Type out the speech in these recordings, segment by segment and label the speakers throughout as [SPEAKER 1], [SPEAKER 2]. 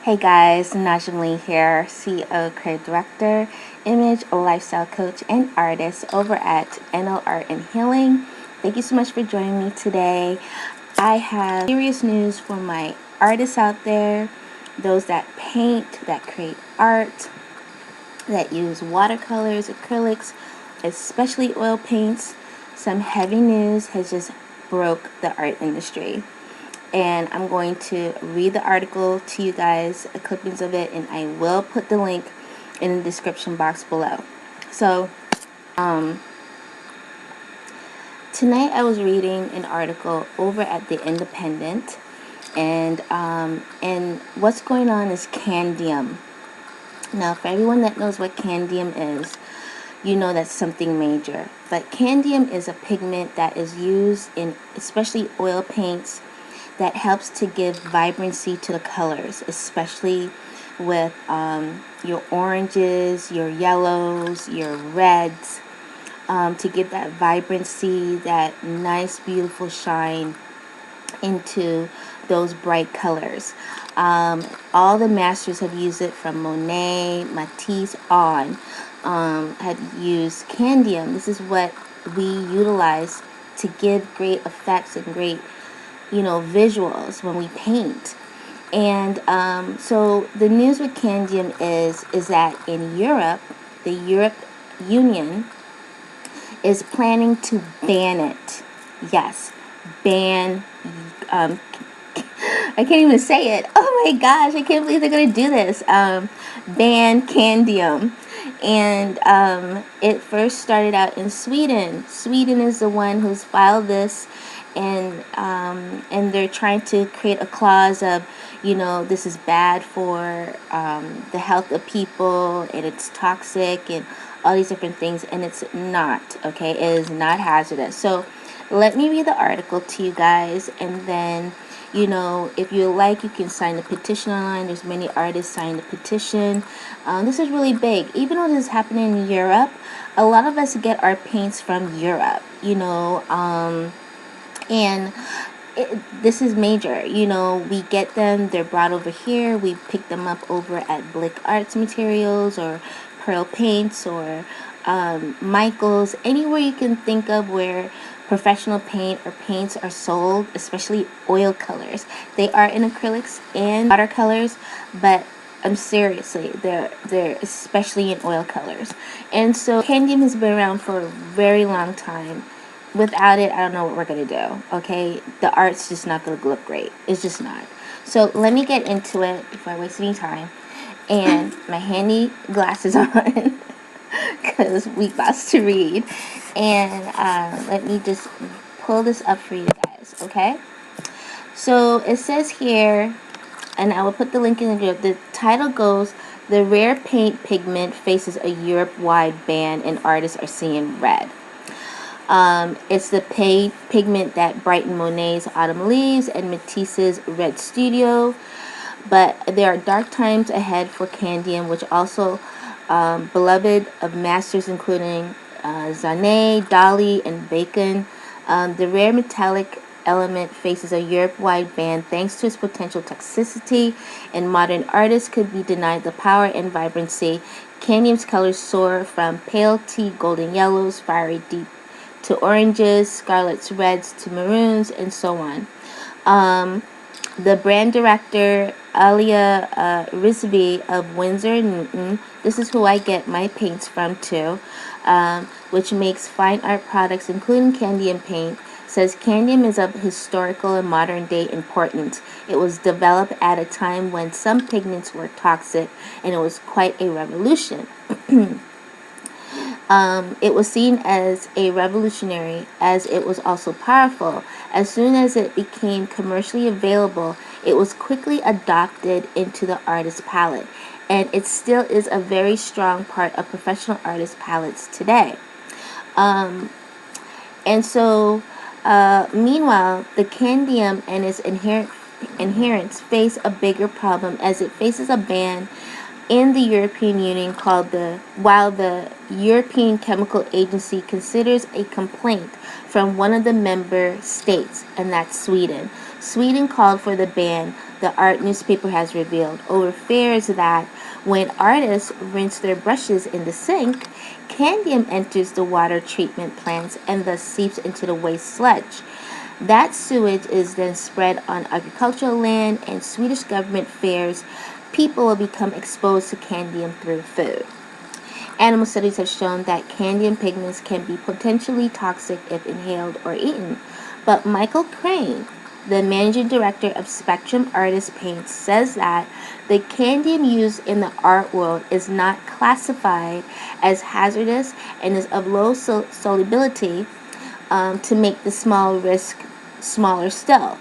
[SPEAKER 1] Hey guys, Najamli here, CEO, creative director, image, lifestyle coach, and artist over at NL Art and Healing. Thank you so much for joining me today. I have serious news for my artists out there, those that paint, that create art, that use watercolors, acrylics, especially oil paints. Some heavy news has just broke the art industry, and I'm going to read the article to you guys, clippings of it, and I will put the link in the description box below. So, tonight I was reading an article over at the Independent, and what's going on is Cadmium. Now, for everyone that knows what Cadmium is, you know that's something major. But Cadmium is a pigment that is used in especially oil paints that helps to give vibrancy to the colors, especially with your oranges, your yellows, your reds, to give that vibrancy, that nice, beautiful shine into those bright colors. All the masters have used it, from Monet, Matisse on, have used Cadmium. This is what we utilize to give great effects and great visuals when we paint. And so the news with Cadmium is that in Europe, the Europe Union is planning to ban it. Yes, ban. I can't even say it. Oh my gosh, I can't believe they're gonna do this. Ban Cadmium. And it first started out in Sweden. Sweden is the one who's filed this, and they're trying to create a clause of, this is bad for the health of people, and it's toxic and all these different things, and it's not. Okay, it is not hazardous. So let me read the article to you guys, and then if you like, you can sign the petition online. There's many artists signed the petition. This is really big. Even though this is happening in Europe, a lot of us get our paints from Europe, and this is major. We get them, they're brought over here. We pick them up over at Blick Arts Materials or Pearl Paints or Michael's, anywhere you can think of where professional paint or paints are sold, especially oil colors. They are in acrylics and watercolors, but seriously, they're especially in oil colors. And so Cadmium has been around for a very long time. Without it, I don't know what we're gonna do. Okay, the art's just not gonna look great. It's just not. So let me get into it before I waste any time. And my handy glasses on, because we got to read. And let me just pull this up for you guys, okay? So it says here, and I will put the link in the group. The title goes, "The rare paint pigment faces a Europe-wide ban and artists are seeing red." It's the pigment that brightened Monet's Autumn Leaves and Matisse's Red Studio. But there are dark times ahead for Cadmium, which also beloved of masters including Zanet, Dali, and Bacon. The rare metallic element faces a Europe-wide ban thanks to its potential toxicity, and modern artists could be denied the power and vibrancy. Cadmium's colors soar from pale tea golden yellows, fiery deep to oranges, scarlets, reds to maroons, and so on. The brand director, Alia Rizvi of Windsor Newton, this is who I get my paints from too, which makes fine art products including Cadmium paint, says Cadmium is of historical and modern day importance. It was developed at a time when some pigments were toxic, and it was quite a revolution. It was seen as a revolutionary, as it was also powerful. As soon as it became commercially available, it was quickly adopted into the artist's palette, and it still is a very strong part of professional artist palettes today. And so, meanwhile, the Cadmium and its inherents face a bigger problem, as it faces a ban in the European Union while the European Chemical Agency considers a complaint from one of the member states, and that's Sweden. Sweden called for the ban. the art newspaper has revealed over fears that when artists rinse their brushes in the sink, cadmium enters the water treatment plants and thus seeps into the waste sludge. That sewage is then spread on agricultural land, and Swedish government fears people will become exposed to cadmium through food. Animal studies have shown that cadmium pigments can be potentially toxic if inhaled or eaten. But Michael Crane, the managing director of Spectrum Artist Paints, says that the cadmium used in the art world is not classified as hazardous and is of low solubility to make the small risk smaller still.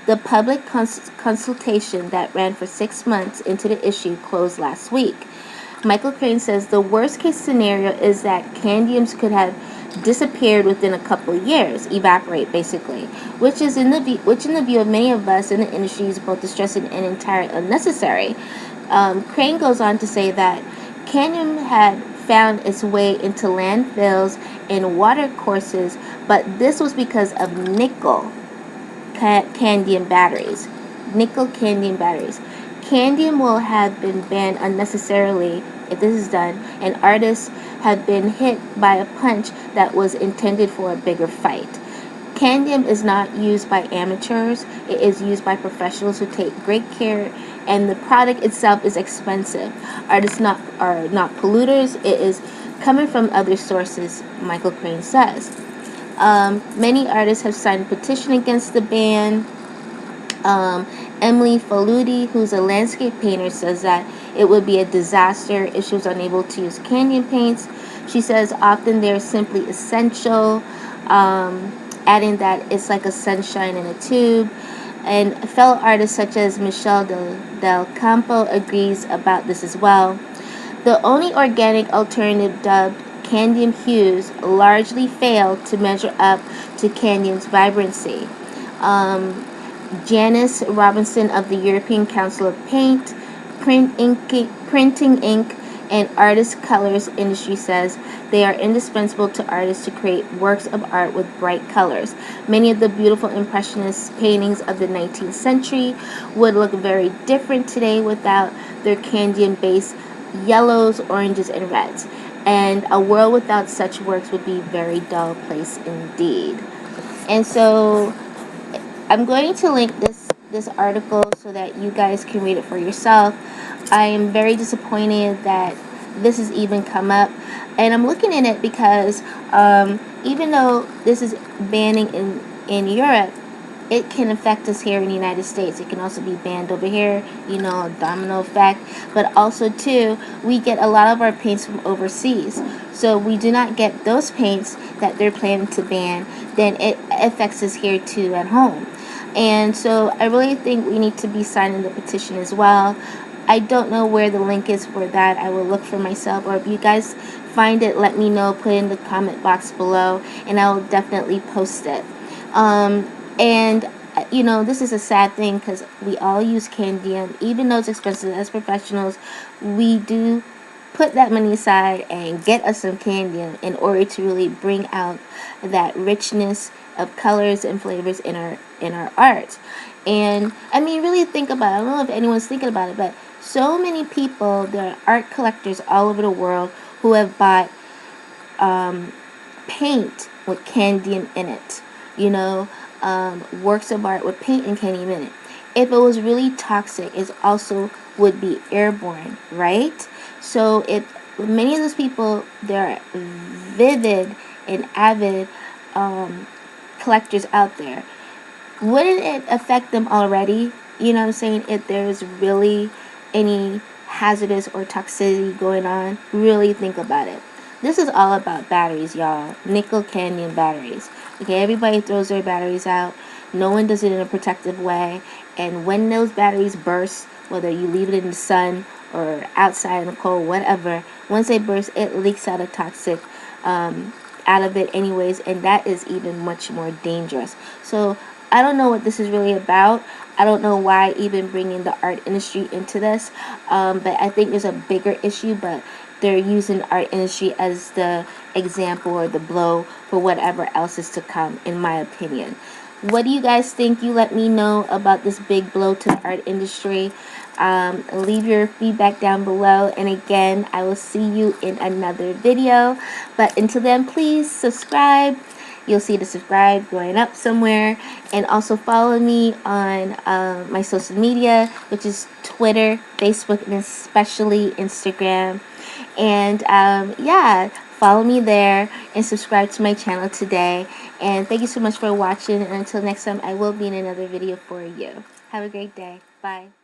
[SPEAKER 1] The public consultation that ran for 6 months into the issue closed last week. Michael Crane says the worst case scenario is that cadmiums could have disappeared within a couple of years, evaporate basically, which in the view of many of us in the industry is both distressing and entirely unnecessary. Crane goes on to say that cadmium had found its way into landfills and water courses, but this was because of nickel cadmium batteries. Nickel cadmium batteries. Cadmium will have been banned unnecessarily if this is done, and artists have been hit by a punch that was intended for a bigger fight. Cadmium is not used by amateurs. It is used by professionals who take great care, and the product itself is expensive. Artists are not polluters. It is coming from other sources, Michael Crane says. Many artists have signed a petition against the ban. Emily Faludi, who's a landscape painter, says that it would be a disaster if she was unable to use cadmium paints. She says often they're simply essential, adding that it's like a sunshine in a tube. And fellow artists such as Michelle Del Campo agrees about this as well. The only organic alternative, dubbed cadmium hues, largely failed to measure up to cadmium's vibrancy. Janice Robinson of the European Council of Paint, Printing Ink, and Artist Colors industry says they are indispensable to artists to create works of art with bright colors. Many of the beautiful Impressionist paintings of the 19th century would look very different today without their cadmium-based yellows, oranges, and reds. And a world without such works would be a very dull place indeed. And so I'm going to link this article so that you guys can read it for yourself. I am very disappointed that this has even come up, and I'm looking at it because even though this is banning in Europe, it can affect us here in the United States. It can also be banned over here, domino effect. But also, too, we get a lot of our paints from overseas. So we do not get those paints that they're planning to ban, then it affects us here, too, at home. And so I really think we need to be signing the petition as well. I don't know where the link is for that. I will look for myself, or if you guys find it, let me know. Put it in the comment box below, and I will definitely post it. And this is a sad thing because we all use cadmium, even though it's expensive. As professionals, we do put that money aside and get us some cadmium in order to really bring out that richness of colors and flavors in our art. And I mean, really think about it. I don't know if anyone's thinking about it, but so many people, there are art collectors all over the world who have bought paint with cadmium in it. Works of art with paint and cadmium in it. If it was really toxic, it also would be airborne, right? So if many of those people, they're vivid and avid collectors out there, wouldn't it affect them already? You know what I'm saying? If there's really any hazardous or toxicity going on, really think about it. This is all about batteries, y'all. Nickel cadmium batteries. Okay, everybody throws their batteries out. No one does it in a protective way. And when those batteries burst, whether you leave it in the sun or outside in the cold, whatever, once they burst, it leaks out a toxic out of it anyways, and that is even much more dangerous. So I don't know what this is really about. I don't know why even bringing the art industry into this, but I think there's a bigger issue, but they're using art industry as the example or the blow for whatever else is to come, in my opinion. What do you guys think? You let me know about this big blow to the art industry. Leave your feedback down below. And again, I will see you in another video. But until then, please subscribe. You'll see the subscribe going up somewhere. And also follow me on my social media, which is Twitter, Facebook, and especially Instagram. And yeah, follow me there and subscribe to my channel today. And thank you so much for watching. And until next time, I will be in another video for you. Have a great day. Bye.